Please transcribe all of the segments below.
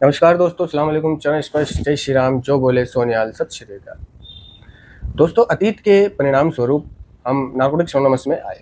नमस्कार दोस्तों, अस्सलाम वालेकुम। चरण स्पर्श, जय श्री राम, जो बोले सो निहाल, सत श्री अकाल। दोस्तों, अतीत के परिणाम स्वरूप हम नारकोटिक्स एनोनिमस में आए।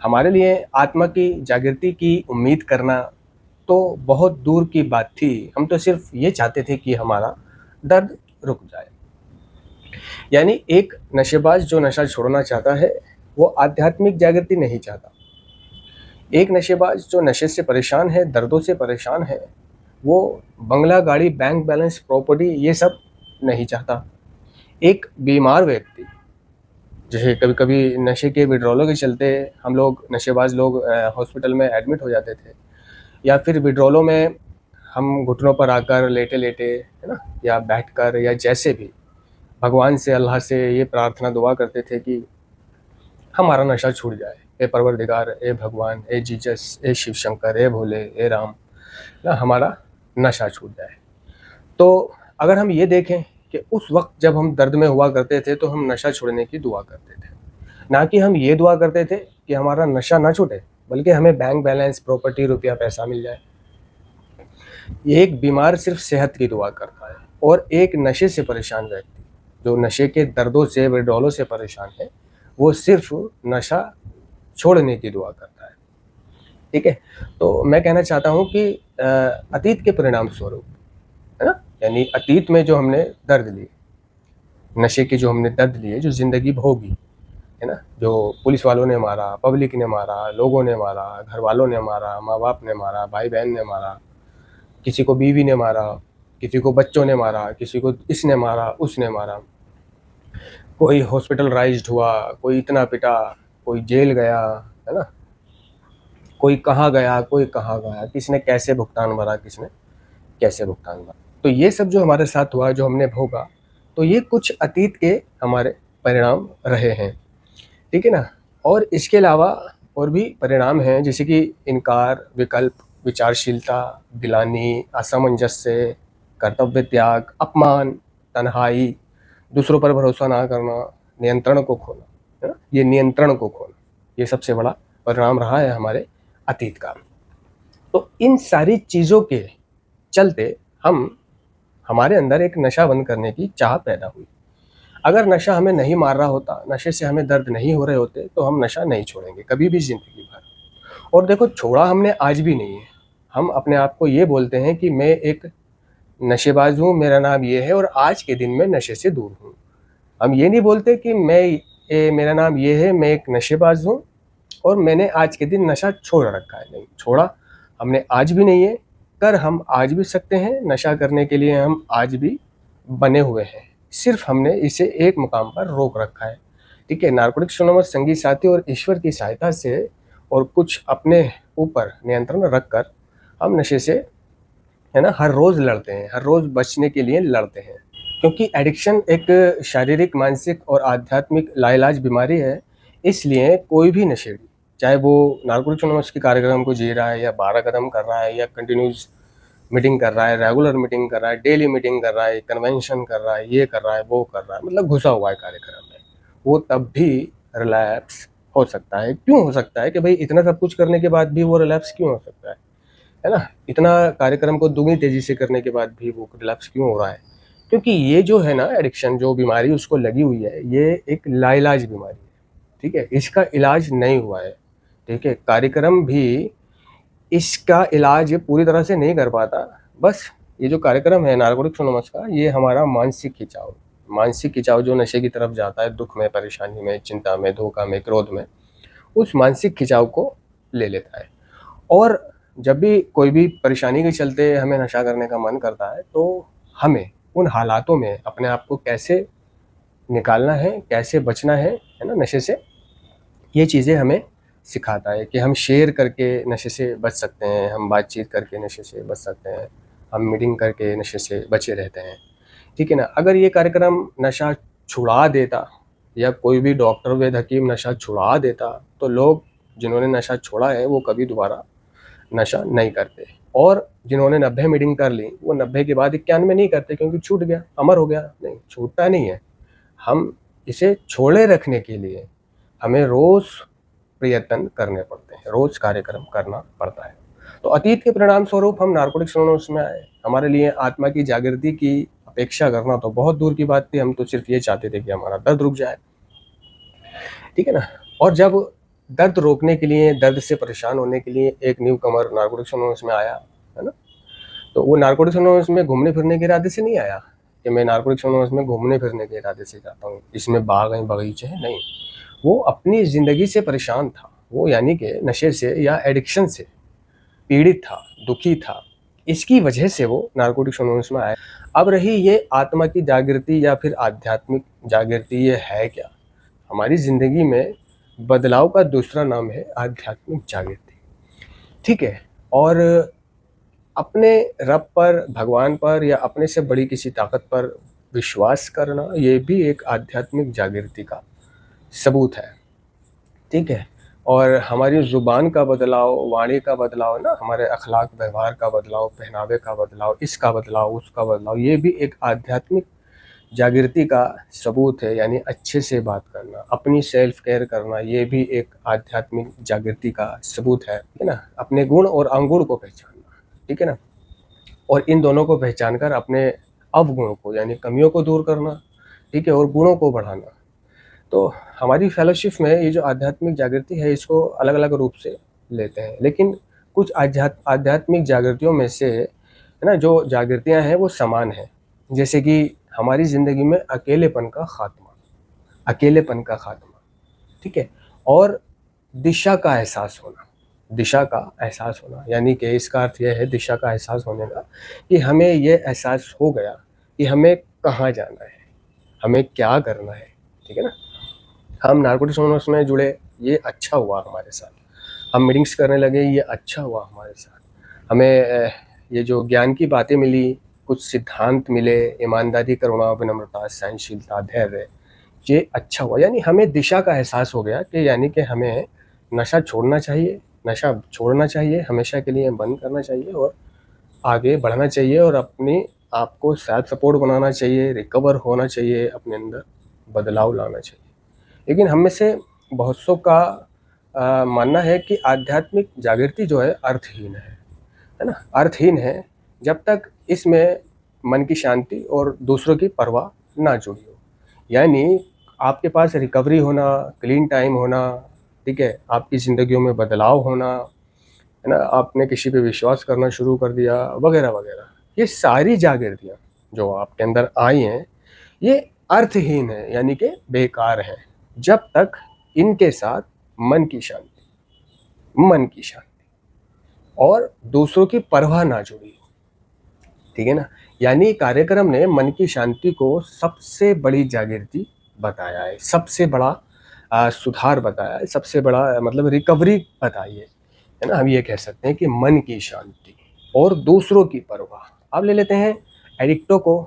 हमारे लिए आत्मा की जागृति की उम्मीद करना तो बहुत दूर की बात थी। हम तो सिर्फ ये चाहते थे कि हमारा दर्द रुक जाए। यानी एक नशेबाज जो नशा छोड़ना चाहता है वो आध्यात्मिक जागृति नहीं चाहता। एक नशेबाज जो नशे से परेशान है, दर्दों से परेशान है, वो बंगला, गाड़ी, बैंक बैलेंस, प्रॉपर्टी ये सब नहीं चाहता। एक बीमार व्यक्ति, जैसे कभी कभी नशे के विड्रॉलों के चलते हम लोग नशेबाज लोग हॉस्पिटल में एडमिट हो जाते थे, या फिर विड्रॉलों में हम घुटनों पर आकर लेटे लेटे, है ना, या बैठकर, या जैसे भी भगवान से, अल्लाह से ये प्रार्थना दुआ करते थे कि हमारा नशा छूट जाए। ए परवरदिगार, ए भगवान, ए जीसस, ए शिव शंकर, ए भोले, ए राम, ना हमारा नशा छूट जाए। तो अगर हम ये देखें कि उस वक्त जब हम दर्द में हुआ करते थे तो हम नशा छोड़ने की दुआ करते थे, ना कि हम ये दुआ करते थे कि हमारा नशा ना छूटे, बल्कि हमें बैंक बैलेंस, प्रॉपर्टी, रुपया, पैसा मिल जाए। एक बीमार सिर्फ सेहत की दुआ करता है, और एक नशे से परेशान व्यक्ति जो नशे के दर्दों से, विड्रॉलों से परेशान है, वो सिर्फ नशा छोड़ने की दुआ करता है। ठीक है। तो मैं कहना चाहता हूँ कि अतीत के परिणाम स्वरूप, है ना, यानी अतीत में जो हमने दर्द लिए, नशे के जो हमने दर्द लिए, जो जिंदगी भोगी, है ना, जो पुलिस वालों ने मारा, पब्लिक ने मारा, लोगों ने मारा, घर वालों ने मारा, माँ बाप ने मारा, भाई बहन ने मारा, किसी को बीवी ने मारा, किसी को बच्चों ने मारा, किसी को इसने मारा, उसने मारा, कोई हॉस्पिटलाइज्ड हुआ, कोई इतना पिटा, कोई जेल गया, है ना, कोई कहाँ गया, कोई कहाँ गया, किसने कैसे भुगतान भरा, किसने कैसे भुगतान भरा। तो ये सब जो हमारे साथ हुआ, जो हमने भोगा, तो ये कुछ अतीत के हमारे परिणाम रहे हैं। ठीक है ना। और इसके अलावा और भी परिणाम हैं, जैसे कि इनकार, विकल्प, विचारशीलता, गिलानी, असमंजस्य, कर्तव्य त्याग, अपमान, तन्हाई, दूसरों पर भरोसा ना करना, नियंत्रण को खोना, है ना, ये नियंत्रण को खोना, ये सबसे बड़ा परिणाम रहा है हमारे अतीत का। तो इन सारी चीज़ों के चलते हमारे अंदर एक नशा बंद करने की चाह पैदा हुई। अगर नशा हमें नहीं मार रहा होता, नशे से हमें दर्द नहीं हो रहे होते, तो हम नशा नहीं छोड़ेंगे कभी भी ज़िंदगी भर। और देखो, छोड़ा हमने आज भी नहीं है। हम अपने आप को ये बोलते हैं कि मैं एक नशेबाज हूँ, मेरा नाम ये है, और आज के दिन मैं नशे से दूर हूँ। हम ये नहीं बोलते कि मेरा नाम ये है, मैं एक नशेबाज हूँ और मैंने आज के दिन नशा छोड़ रखा है। नहीं, छोड़ा हमने आज भी नहीं है, कर हम आज भी सकते हैं। नशा करने के लिए हम आज भी बने हुए हैं, सिर्फ हमने इसे एक मुकाम पर रोक रखा है। ठीक है। नारकोटिक्स एनोनिमस संगी साथी और ईश्वर की सहायता से और कुछ अपने ऊपर नियंत्रण रखकर हम नशे से, है ना, हर रोज़ लड़ते हैं, हर रोज़ बचने के लिए लड़ते हैं। क्योंकि एडिक्शन एक शारीरिक, मानसिक और आध्यात्मिक लाइलाज बीमारी है। इसलिए कोई भी नशेड़ी, चाहे वो नारकोटिक्स एनोनिमस के कार्यक्रम को जी रहा है, या 12 कदम कर रहा है, या कंटिन्यूस मीटिंग कर रहा है, रेगुलर मीटिंग कर रहा है, डेली मीटिंग कर रहा है, कन्वेंशन कर रहा है, ये कर रहा है, वो कर रहा है, मतलब घुसा हुआ है कार्यक्रम में, वो तब भी रिलैप्स हो सकता है। क्यों हो सकता है कि भाई इतना सब कुछ करने के बाद भी वो रिलैप्स क्यों हो सकता है ना? इतना कार्यक्रम को दुगनी तेजी से करने के बाद भी वो रिलैप्स क्यों हो रहा है? क्योंकि ये जो है ना, एडिक्शन जो बीमारी उसको लगी हुई है, ये एक लाइलाज बीमारी है। ठीक है। इसका इलाज नहीं हुआ है। ठीक है। कार्यक्रम भी इसका इलाज पूरी तरह से नहीं कर पाता। बस ये जो कार्यक्रम है नारकोटिक्स एनोनिमस का, ये हमारा मानसिक खिंचाव जो नशे की तरफ जाता है, दुख में, परेशानी में, चिंता में, धोखा में, क्रोध में, उस मानसिक खिंचाव को ले लेता है। और जब भी कोई भी परेशानी के चलते हमें नशा करने का मन करता है, तो हमें उन हालातों में अपने आप को कैसे निकालना है, कैसे बचना है ना, नशे से, ये चीज़ें हमें सिखाता है कि हम शेयर करके नशे से बच सकते हैं, हम बातचीत करके नशे से बच सकते हैं, हम मीटिंग करके नशे से बचे रहते हैं। ठीक है ना। अगर ये कार्यक्रम नशा छुड़ा देता, या कोई भी डॉक्टर, वैद्य, हकीम नशा छुड़ा देता, तो लोग जिन्होंने नशा छोड़ा है वो कभी दोबारा नशा नहीं करते। और जिन्होंने 90 मीटिंग कर ली, वो 90 के बाद 91 नहीं करते, क्योंकि छूट गया, अमर हो गया। नहीं, छूटता नहीं है। हम इसे छोड़े रखने के लिए हमें रोज़ प्रयत्न करने पड़ते हैं, रोज़ कार्यक्रम करना पड़ता है। तो अतीत के परिणाम स्वरूप हम नारकोटिक्स एनोनिमस में आए। हमारे लिए आत्मा की जागृति की अपेक्षा करना तो बहुत दूर की बात थी। हम तो सिर्फ ये चाहते थे कि हमारा दर्द रुक जाए, ठीक है ना। और जब दर्द रोकने के लिए, दर्द से परेशान होने के लिए एक न्यू कमर नारकोटिक्स एनोनिमस में आया, है ना, तो वो नारकोटिक्स एनोनिमस में घूमने फिरने के इरादे से नहीं आया कि मैं नारकोटिक्स एनोनिमस में घूमने फिरने के इरादे से जाता हूँ, इसमें बाग हैं, बगीचे हैं, नहीं। वो अपनी ज़िंदगी से परेशान था, वो यानी कि नशे से या एडिक्शन से पीड़ित था, दुखी था। इसकी वजह से वो नारकोटिक्स एनोनिमस में आया। अब रही ये आत्मा की जागृति या फिर आध्यात्मिक जागृति, ये है क्या? हमारी ज़िंदगी में बदलाव का दूसरा नाम है आध्यात्मिक जागृति, ठीक है। और अपने रब पर, भगवान पर या अपने से बड़ी किसी ताकत पर विश्वास करना, ये भी एक आध्यात्मिक जागृति का सबूत है, ठीक है। और हमारी ज़ुबान का बदलाव, वाणी का बदलाव ना, हमारे अखलाक व्यवहार का बदलाव, पहनावे का बदलाव, इसका बदलाव, उसका बदलाव, ये भी एक आध्यात्मिक जागृति का सबूत है। यानी अच्छे से बात करना, अपनी सेल्फ केयर करना, ये भी एक आध्यात्मिक जागृति का सबूत है ना। अपने गुण और अवगुण को पहचानना, ठीक है ना। और इन दोनों को पहचान कर अपने अवगुण को यानी कमियों को दूर करना, ठीक है, और गुणों को बढ़ाना। तो हमारी फेलोशिप में ये जो आध्यात्मिक जागृति है, इसको अलग अलग रूप से लेते हैं, लेकिन कुछ आध्यात्मिक जागृतियों में से, है ना, जो जागृतियां हैं वो समान हैं। जैसे कि हमारी ज़िंदगी में अकेलेपन का खात्मा, अकेलेपन का खात्मा, ठीक है, और दिशा का एहसास होना, दिशा का एहसास होना, यानी कि इसका अर्थ यह है दिशा का एहसास होने का कि हमें ये एहसास हो गया कि हमें कहाँ जाना है, हमें क्या करना है, ठीक है ना। हम नारकोटिक्स एनोनिमस में जुड़े, ये अच्छा हुआ हमारे साथ। हम मीटिंग्स करने लगे, ये अच्छा हुआ हमारे साथ। हमें ये जो ज्ञान की बातें मिली, कुछ सिद्धांत मिले, ईमानदारी, करुणा, विनम्रता, सहनशीलता, धैर्य, ये अच्छा हुआ। यानी हमें दिशा का एहसास हो गया कि यानी कि हमें नशा छोड़ना चाहिए, नशा छोड़ना चाहिए, हमेशा के लिए बंद करना चाहिए और आगे बढ़ना चाहिए और अपने आप को सेल्फ सपोर्ट बनाना चाहिए, रिकवर होना चाहिए, अपने अंदर बदलाव लाना चाहिए। लेकिन हम में से बहुत सौ का मानना है कि आध्यात्मिक जागृति जो है अर्थहीन है ना, अर्थहीन है जब तक इसमें मन की शांति और दूसरों की परवाह ना जुड़ी हो। यानी आपके पास रिकवरी होना, क्लीन टाइम होना, ठीक है, आपकी ज़िंदगियों में बदलाव होना, है ना, आपने किसी पे विश्वास करना शुरू कर दिया, वगैरह वगैरह, ये सारी जागृतियाँ जो आपके अंदर आई हैं, ये अर्थहीन है, यानी कि बेकार है, जब तक इनके साथ मन की शांति, मन की शांति और दूसरों की परवाह ना जुड़ी हो, ठीक है ना। यानी कार्यक्रम ने मन की शांति को सबसे बड़ी जागृति बताया है, सबसे बड़ा सुधार बताया है, सबसे बड़ा मतलब रिकवरी बताई है ना। हम ये कह सकते हैं कि मन की शांति और दूसरों की परवाह। अब ले लेते हैं एडिक्टों को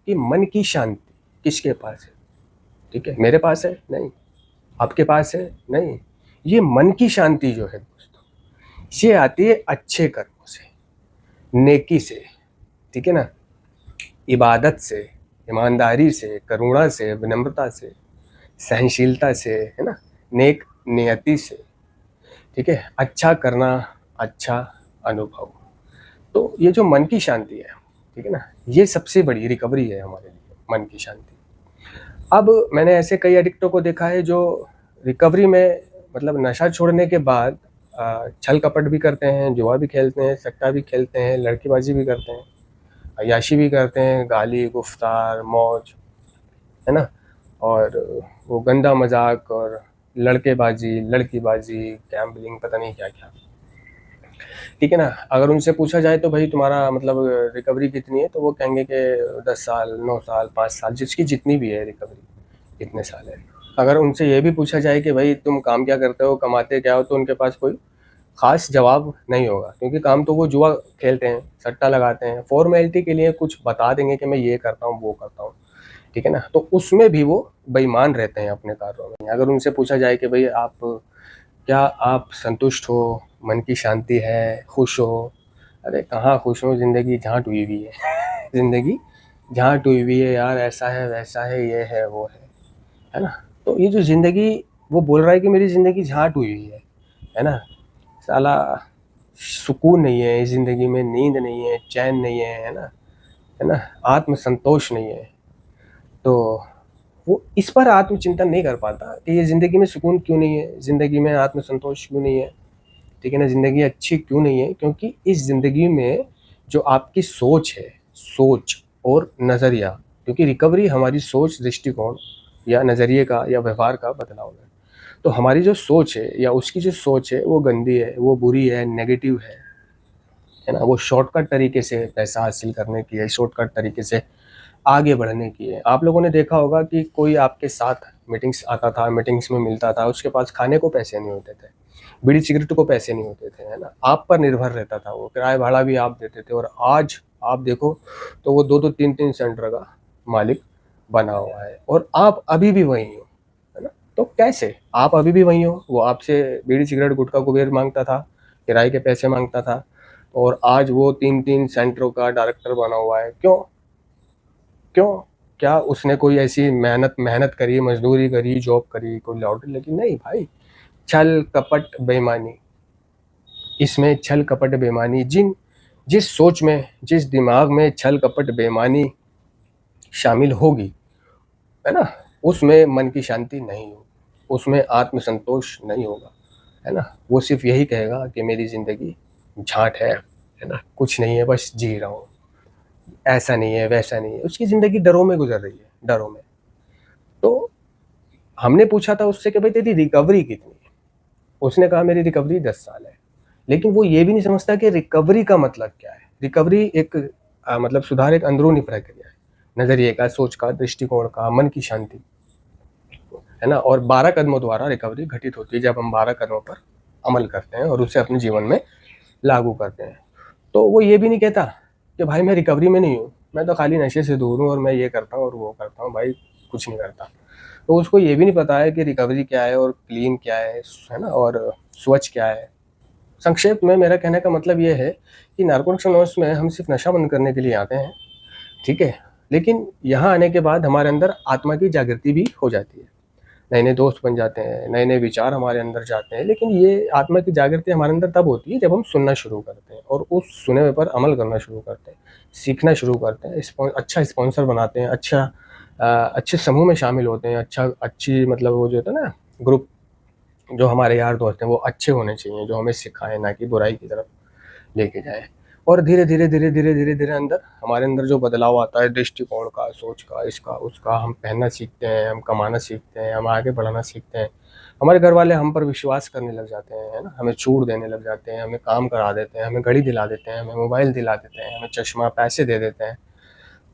कि मन की शांति किसके पास है, ठीक है, मेरे पास है नहीं, आपके पास है नहीं। ये मन की शांति जो है दोस्तों, ये आती है अच्छे कर्मों से, नेकी से, ठीक है ना, इबादत से, ईमानदारी से, करुणा से, विनम्रता से, सहनशीलता से, है ना, नेक नियति से, ठीक है, अच्छा करना, अच्छा अनुभव। तो ये जो मन की शांति है, ठीक है ना, ये सबसे बड़ी रिकवरी है हमारे लिए, मन की शांति। अब मैंने ऐसे कई एडिक्टों को देखा है जो रिकवरी में, मतलब नशा छोड़ने के बाद छल कपट भी करते हैं, जुआ भी खेलते हैं, सट्टा भी खेलते हैं, लड़कीबाजी भी करते हैं, अय्याशी भी करते हैं, गाली गुफ्तार मौज, है ना, और वो गंदा मजाक और लड़केबाजी, लड़कीबाजी, गैम्बलिंग, पता नहीं क्या क्या, ठीक है ना। अगर उनसे पूछा जाए तो भाई तुम्हारा मतलब रिकवरी कितनी है, तो वो कहेंगे कि 10 साल, 9 साल, 5 साल, जिसकी जितनी भी है रिकवरी, इतने साल है। अगर उनसे ये भी पूछा जाए कि भाई तुम काम क्या करते हो, कमाते क्या हो, तो उनके पास कोई खास जवाब नहीं होगा, क्योंकि काम तो वो जुआ खेलते हैं, सट्टा लगाते हैं, फॉर्मेलिटी के लिए कुछ बता देंगे कि मैं ये करता हूँ, वो करता हूँ, ठीक है ना। तो उसमें भी वो बेईमान रहते हैं अपने कार्यों में। अगर उनसे पूछा जाए कि भाई क्या आप संतुष्ट हो, मन की शांति है, खुश हो, अरे कहाँ खुश हो, ज़िंदगी झाँट हुई हुई है ज़िंदगी झाँट हुई हुई है यार, ऐसा है, वैसा है, ये है, वो है ना। तो ये जो ज़िंदगी, वो बोल रहा है कि मेरी ज़िंदगी झाँट हुई हुई है ना, साला सुकून नहीं है, ज़िंदगी में नींद नहीं है, चैन नहीं है ना, है ना, आत्मसंतोष नहीं है, तो वो इस पर आत्मचिंतन नहीं कर पाता कि ये ज़िंदगी में सुकून क्यों नहीं है, ज़िंदगी में आत्मसंतोष क्यों नहीं है, ठीक है ना, ज़िंदगी अच्छी क्यों नहीं है। क्योंकि इस ज़िंदगी में जो आपकी सोच है, सोच और नज़रिया, क्योंकि रिकवरी हमारी सोच, दृष्टिकोण या नज़रिए का या व्यवहार का बदलाव है। तो हमारी जो सोच है या उसकी जो सोच है वो गंदी है, वो बुरी है, नेगेटिव है ना, वो शॉर्टकट तरीके से पैसा हासिल करने की है, शॉर्टकट तरीके से आगे बढ़ने की है। आप लोगों ने देखा होगा कि कोई आपके साथ मीटिंग्स आता था, मीटिंग्स में मिलता था, उसके पास खाने को पैसे नहीं होते थे, बीड़ी सिगरेट को पैसे नहीं होते थे, है ना, आप पर निर्भर रहता था, वो किराया भाड़ा भी आप देते थे। और आज आप देखो तो वो 2-2 3-3 सेंटर का मालिक बना हुआ है और आप अभी भी वही हो, है ना। तो कैसे आप अभी भी वही हो? वो आपसे बीड़ी सिगरेट गुटखा कुबेर मांगता था, किराए के पैसे मांगता था, और आज वो 3-3 सेंटरों का डायरेक्टर बना हुआ है। क्यों? क्यों? क्या उसने कोई ऐसी मेहनत मेहनत करी, मजदूरी करी, जॉब करी, कोई लॉटरी लगी? नहीं भाई, छल कपट बेईमानी, इसमें छल कपट बेईमानी, जिस सोच में, जिस दिमाग में छल कपट बेईमानी शामिल होगी, है ना, उसमें मन की शांति नहीं होगी, उसमें आत्मसंतोष नहीं होगा, है ना। वो सिर्फ यही कहेगा कि मेरी ज़िंदगी झांट है ना, कुछ नहीं है, बस जी रहा हूँ, ऐसा नहीं है, वैसा नहीं है। उसकी ज़िंदगी डरों में गुजर रही है, डरों में। तो हमने पूछा था उससे कि भाई तेरी रिकवरी कितनी है? उसने कहा मेरी रिकवरी 10 साल है। लेकिन वो ये भी नहीं समझता कि रिकवरी का मतलब क्या है। रिकवरी एक मतलब सुधार एक अंदरूनी प्रक्रिया है, नज़रिए का, सोच का, दृष्टिकोण का, मन की शांति, है ना। और 12 कदमों द्वारा रिकवरी घटित होती है, जब हम 12 कदमों पर अमल करते हैं और उसे अपने जीवन में लागू करते हैं। तो वो ये भी नहीं कहता कि भाई मैं रिकवरी में नहीं हूँ, मैं तो खाली नशे से दूर हूँ और मैं ये करता हूँ और वो करता हूँ, भाई कुछ नहीं करता। तो उसको ये भी नहीं पता है कि रिकवरी क्या है और क्लीन क्या है ना, और स्वच्छ क्या है। संक्षेप में मेरा कहने का मतलब ये है कि नारकोटिक्स एनोनिमस में हम सिर्फ नशा बंद करने के लिए आते हैं, ठीक है, लेकिन यहाँ आने के बाद हमारे अंदर आत्मा की जागृति भी हो जाती है, नए नए दोस्त बन जाते हैं, नए नए विचार हमारे अंदर जाते हैं। लेकिन ये आत्मा की जागृति हमारे अंदर तब होती है जब हम सुनना शुरू करते हैं और उस सुने हुए पर अमल करना शुरू करते हैं, सीखना शुरू करते हैं, अच्छा स्पॉन्सर बनाते हैं, अच्छे समूह में शामिल होते हैं, अच्छी मतलब वो जो होता है ना ग्रुप, जो हमारे यार दोस्त हैं वो अच्छे होने चाहिए, जो हमें सिखाएं, ना कि बुराई की तरफ लेके जाए। और धीरे धीरे धीरे धीरे धीरे धीरे अंदर हमारे अंदर जो बदलाव आता है, दृष्टिकोण का, सोच का, इसका उसका, हम पहनना सीखते हैं, हम कमाना सीखते हैं, हम आगे बढ़ाना सीखते हैं, हमारे घर वाले हम पर विश्वास करने लग जाते हैं, है ना, हमें छूट देने लग जाते हैं, हमें काम करा देते हैं, हमें घड़ी दिला देते हैं, हमें मोबाइल दिला देते हैं, हमें चश्मा, पैसे दे देते हैं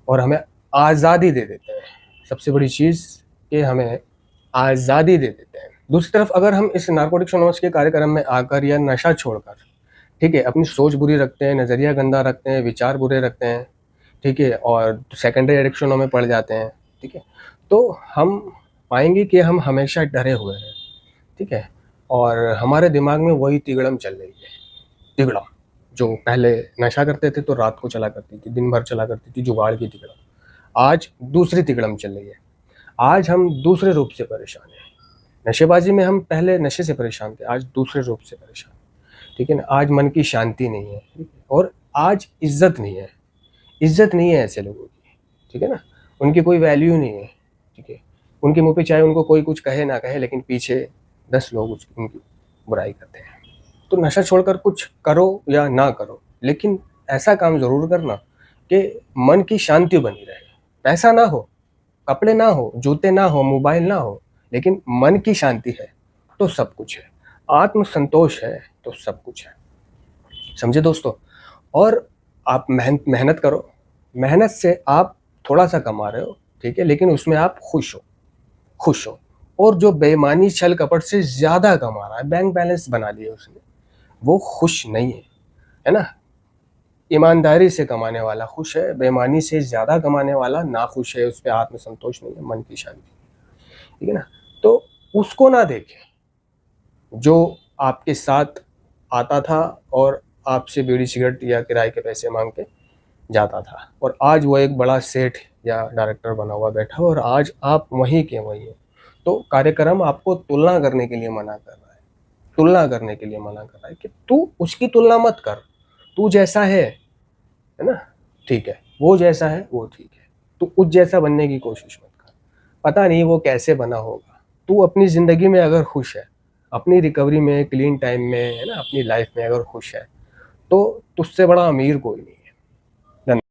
और हमें आज़ादी दे देते हैं। सबसे बड़ी चीज़ कि हमें आज़ादी दे देते हैं। दूसरी तरफ अगर हम इस नारकोटिक्स एनोनिमस के कार्यक्रम में आकर या नशा छोड़कर, ठीक है, अपनी सोच बुरी रखते हैं, नज़रिया गंदा रखते हैं, विचार बुरे रखते हैं, ठीक है, और सेकेंडरी एडिक्शनों में पड़ जाते हैं, ठीक है, तो हम पाएंगे कि हम हमेशा डरे हुए हैं, ठीक है, और हमारे दिमाग में वही तिगड़म चल रही है, तिगड़म, जो पहले नशा करते थे तो रात को चला करती थी, दिन भर चला करती थी, जुगाड़ की तिगड़म, आज दूसरी तिगड़म चल रही है। आज हम दूसरे रूप से परेशान हैं। नशेबाजी में हम पहले नशे से परेशान थे, आज दूसरे रूप से परेशान, ठीक है ना। आज मन की शांति नहीं है, ठीक है, और आज इज्जत नहीं है, इज्जत नहीं है ऐसे लोगों की, ठीक है ना, उनकी कोई वैल्यू नहीं है, ठीक है, उनके मुंह पे चाहे उनको कोई कुछ कहे ना कहे, लेकिन पीछे 10 लोग उनकी बुराई करते हैं। तो नशा छोड़कर कुछ करो या ना करो, लेकिन ऐसा काम जरूर करना कि मन की शांति बनी रहे। पैसा ना हो, कपड़े ना हो, जूते ना हो, मोबाइल ना हो, लेकिन मन की शांति है तो सब कुछ है, आत्म संतोष है तो सब कुछ है। समझे दोस्तों? और आप मेहनत करो, मेहनत से आप थोड़ा सा कमा रहे हो, ठीक है, लेकिन उसमें आप खुश हो, खुश हो। और जो बेईमानी छल कपट से ज्यादा कमा रहा है, बैंक बैलेंस बना लिया उसने, वो खुश नहीं है ना। ईमानदारी से कमाने वाला खुश है, बेईमानी से ज्यादा कमाने वाला नाखुश है, उस पर आत्मसंतोष नहीं है, मन की शांति, ठीक है ना। तो उसको ना देखें जो आपके साथ आता था और आपसे बीड़ी सिगरेट या किराए के पैसे मांग के जाता था, और आज वो एक बड़ा सेठ या डायरेक्टर बना हुआ बैठा और आज आप वहीं के वहीं हैं। तो कार्यक्रम आपको तुलना करने के लिए मना कर रहा है, तुलना करने के लिए मना कर रहा है कि तू उसकी तुलना मत कर, तू जैसा है ना, ठीक है, वो जैसा है वो ठीक है, तू उस जैसा बनने की कोशिश मत कर, पता नहीं वो कैसे बना होगा। तू अपनी ज़िंदगी में अगर खुश है, अपनी रिकवरी में, क्लीन टाइम में, है ना, अपनी लाइफ में अगर खुश है, तो तुझसे बड़ा अमीर कोई नहीं है। धन्यवाद।